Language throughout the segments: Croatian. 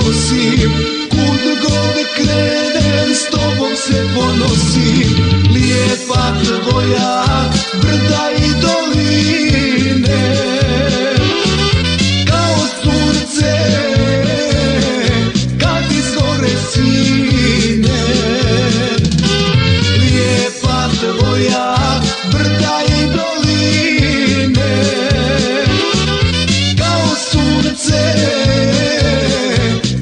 nosim, kud god krenem s tobom se ponosim. Lijepa tvoja brda i doline, kao sunce kad izgore sine. Lijepa tvoja brda i doline, kao sunce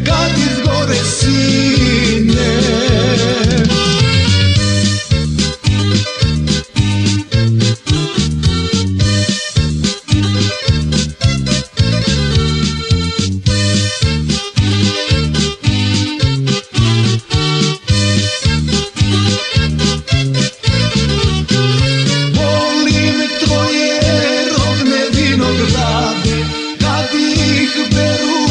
kad izgore sine. Volim tvoje rodne vinograde, kad ih beru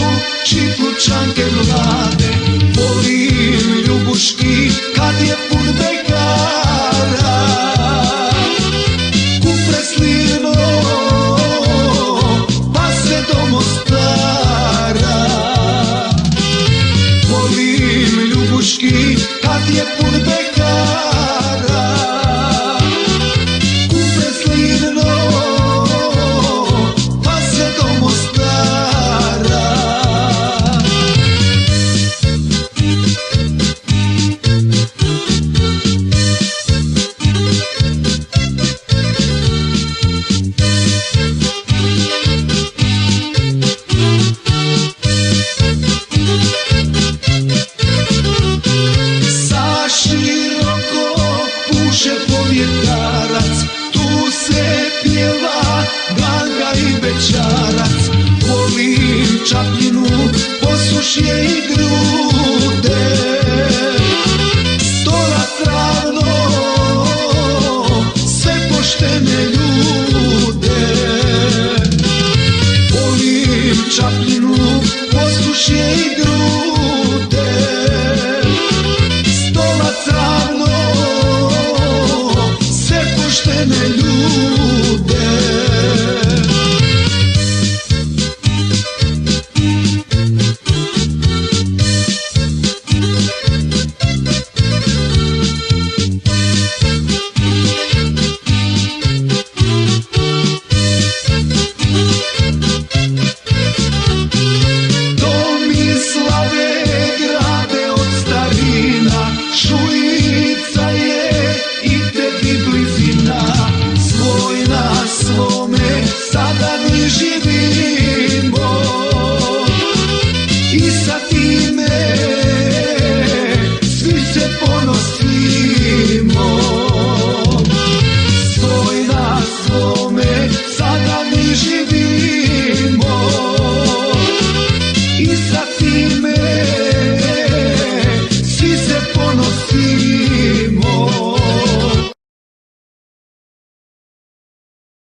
čitlučanke mlade. Volim Ljubuški kad je pun bekara, Kupre slivno pa se do Mostara. Volim Ljubuški kad je pun bekara, Kupre slivno pa se do Mostara. Sa široko puše povjetarac, tu se pjeva Ganga i bećarac. Volim Čapljinu, posušje i grude, stola travno, sve poštene ljude. Volim Čapljinu, posušje i grude,